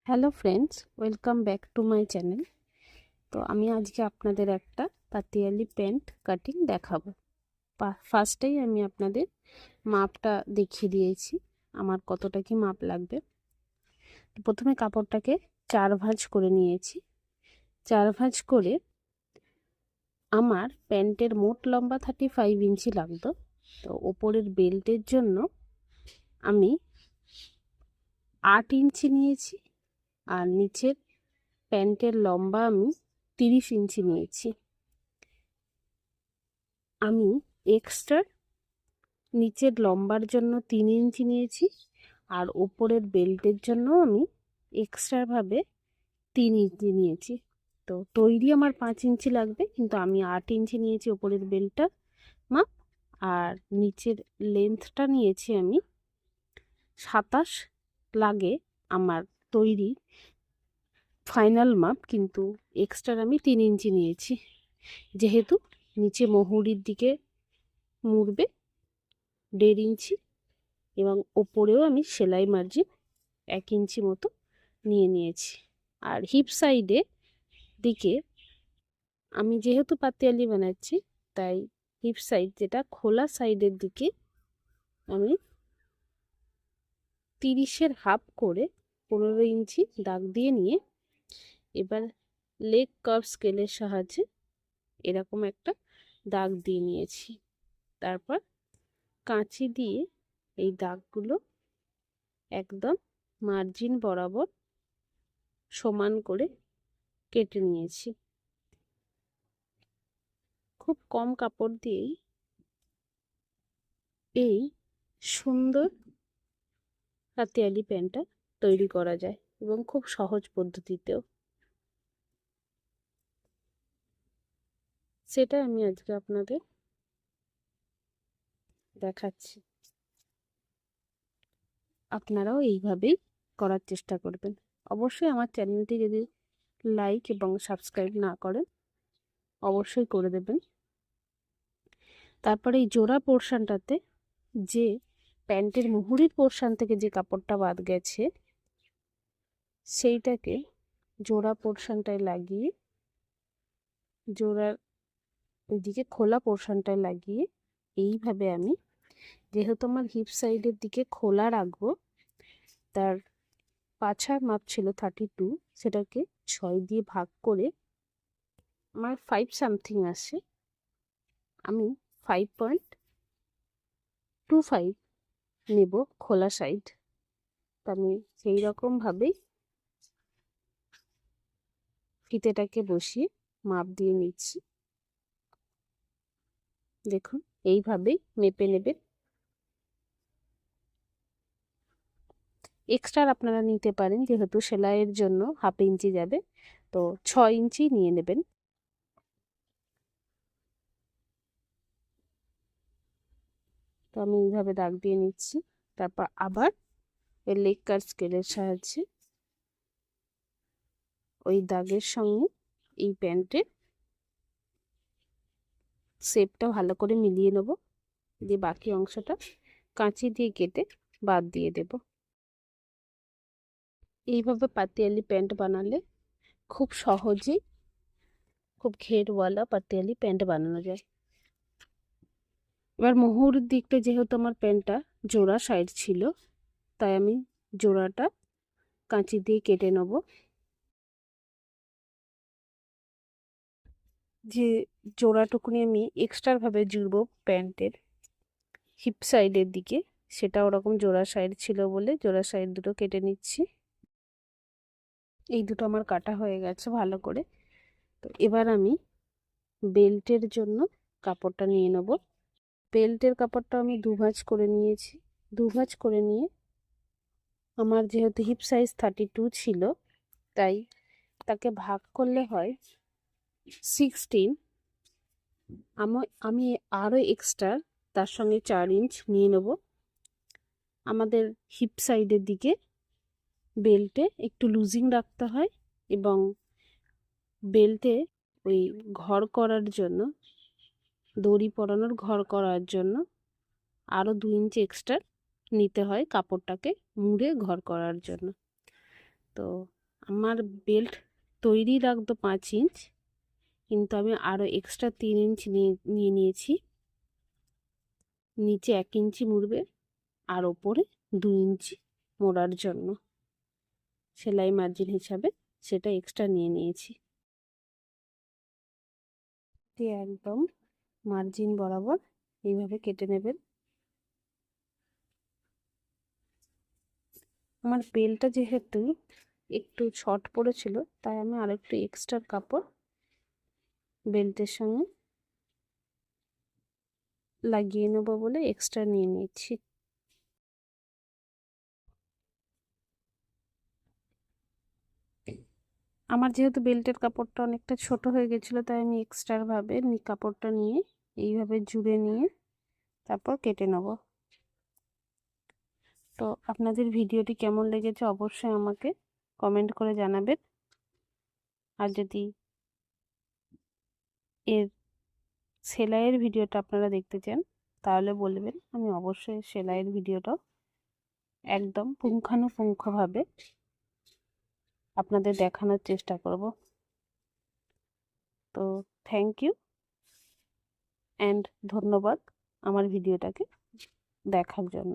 Hello friends, welcome back to my channel. তো আমি আজকে আপনাদের একটা পাতিয়ালি প্যান্ট কাটিং দেখাবো। ফার্স্টেই আমি আপনাদের মাপটা দেখিয়ে দিয়েছি আমার কতটা কি মাপ লাগবে। প্রথমে কাপড়টাকে 4 ভাঁজ করে নিয়েছি। 4 ভাঁজ করে আমার প্যান্টের মোট লম্বা 35 ইঞ্চি লাগতো। তো ওপরের বেল্টের জন্য আমি 8 ইঞ্চি নিয়েছি, আর নিচের প্যান্টের লম্বা আমি 30 ইঞ্চি নিয়েছি। আমি এক্সট্রা নিচের লম্বার জন্য 3 ইঞ্চি নিয়েছি, আর ওপরের বেল্টের জন্য আমি এক্সট্রাভাবে 3 ইঞ্চি নিয়েছি। তো তৈরি আমার 5 ইঞ্চি লাগবে, কিন্তু আমি 8 ইঞ্চি নিয়েছি ওপরের বেল্টটা মাপ, আর নিচের লেন্থটা নিয়েছি আমি 27 লাগে আমার তৈরি ফাইনাল মাপ, কিন্তু এক্সট্রা আমি 3 ইঞ্চি নিয়েছি, যেহেতু নিচে মুহুরির দিকে মুড়বে 1.5 ইঞ্চি, এবং ওপরেও আমি সেলাই মার্জিন 1 ইঞ্চি মতো নিয়ে নিয়েছি। আর হিপ সাইডে দিকে আমি যেহেতু পাতিয়ালি বানাচ্ছি, তাই হিপ সাইড যেটা খোলা সাইডের দিকে আমি 30-এর হাফ করে 15 ইঞ্চি দাগ দিয়ে নিয়ে এবার লেগ কার্ভ স্কেলের সাহায্যে এরকম একটা দাগ দিয়ে নিয়েছি। তারপর কাঁচি দিয়ে এই দাগগুলো একদম মার্জিন বরাবর সমান করে কেটে নিয়েছি। খুব কম কাপড় দিয়েই এই সুন্দর পাতিয়ালি প্যান্টটা তৈরি করা যায়, এবং খুব সহজ পদ্ধতিতেও। সেটা আমি আজকে আপনাদের দেখাচ্ছি। আপনারাও এইভাবেই করার চেষ্টা করবেন। অবশ্যই আমার চ্যানেলটি যদি লাইক এবং সাবস্ক্রাইব না করেন, অবশ্যই করে দেবেন। তারপরে এই জোড়া পোর্শনটাতে, যে প্যান্টের মুহুরির পোর্শন থেকে যে কাপড়টা বাদ গেছে, সেইটাকে জোড়া পোর্শনটায় লাগিয়ে, জোড়ার ওইদিকে খোলা পোর্শনটায় লাগিয়ে এইভাবে আমি, যেহেতু আমার হিপ সাইডের দিকে খোলা রাখবো, তার পাছার মাপ ছিল 32, সেটাকে 6 দিয়ে ভাগ করে আমার 5 সামথিং আসে। আমি 5.25 নেব খোলা সাইড। আমি সেই রকমভাবেই ফিতেটাকে বসিয়ে মাপ দিয়ে নিচ্ছি। দেখুন, এইভাবেই মেপে নেবেন। এক্সট্রা আপনারা নিতে পারেন, যেহেতু সেলাইয়ের জন্য হাফ ইঞ্চি যাবে, তো 6 ইঞ্চি নিয়ে নেবেন। তো আমি এইভাবে দাগ দিয়ে নিচ্ছি। তারপর আবার এই লেগ কাট স্কেলের সাহায্যে ওই দাগের সঙ্গে এই প্যান্টের শেপটা ভালো করে মিলিয়ে নেব, দিয়ে বাকি অংশটা কাঁচি দিয়ে কেটে বাদ দিয়ে দেব। এইভাবে পাতিয়ালি প্যান্ট বানালে খুব সহজেই খুব ঘেরওয়ালা পাতিয়ালি প্যান্ট বানানো যায়। এবার মুহুরির দিকটা, যেহেতু আমার প্যান্টটা জোড়া সাইড ছিল, তাই আমি জোড়াটা কাঁচি দিয়ে কেটে নেব। যে জোড়াটুকুনি আমি এক্সট্রাভাবে জুড়ব প্যান্টের হিপ সাইডের দিকে, সেটা ওরকম জোড়া সাইড ছিল বলে জোড়া সাইড দুটো কেটে নিচ্ছি। এই দুটো আমার কাটা হয়ে গেছে ভালো করে। তো এবার আমি বেল্টের জন্য কাপড়টা নিয়ে নেব। বেল্টের কাপড়টা আমি 2 ভাঁজ করে নিয়েছি। 2 ভাঁজ করে নিয়ে, আমার যেহেতু হিপ সাইজ 32 ছিল, তাই তাকে ভাগ করলে হয় 16। আমি আরও এক্সট্রা তার সঙ্গে 4 ইঞ্চ নিয়ে নেব। আমাদের হিপ সাইডের দিকে বেল্টে একটু লুজিং রাখতে হয়, এবং বেল্টে ওই ঘর করার জন্য, দড়ি পরানোর ঘর করার জন্য আরও 2 ইঞ্চি এক্সট্রা নিতে হয় কাপড়টাকে মুড়ে ঘর করার জন্য। তো আমার বেল্ট তৈরি লাগতো 5 ইঞ্চ, কিন্তু আমি আরও এক্সট্রা 3 ইঞ্চ নিয়ে নিয়েছি। নিচে 1 ইঞ্চি মুড়বে আর ওপরে 2 ইঞ্চি মোড়ার জন্য সেলাই মার্জিন হিসাবে সেটা এক্সট্রা নিয়ে নিয়েছি। একদম মার্জিন বরাবর এইভাবে কেটে নেবেন। আমার বেলটা যেহেতু একটু শর্ট পড়েছিল, তাই আমি আরেকটু এক্সট্রা কাপড় বেল্টের সঙ্গে লাগিয়ে নেব বলে এক্সট্রা নিয়ে নিচ্ছি। আমার যেহেতু বেল্টের কাপড়টা অনেকটা ছোট হয়ে গেছিলো, তাই আমি এক্সট্রা ভাবে কাপড়টা নিয়ে এইভাবে জুড়ে নিয়ে তারপর কেটে নেব। তো আপনাদের ভিডিওটি কেমন লেগেছে অবশ্যই আমাকে কমেন্ট করে জানাবেন। আর যদি এর সেলাইয়ের ভিডিওটা আপনারা দেখতে চান তাহলে বলবেন, আমি অবশ্যই সেলাইয়ের ভিডিওটাও একদম পুঙ্খানুপুঙ্খভাবে আপনাদের দেখানোর চেষ্টা করব। তো থ্যাংক ইউ অ্যান্ড ধন্যবাদ আমার ভিডিওটাকে দেখার জন্য।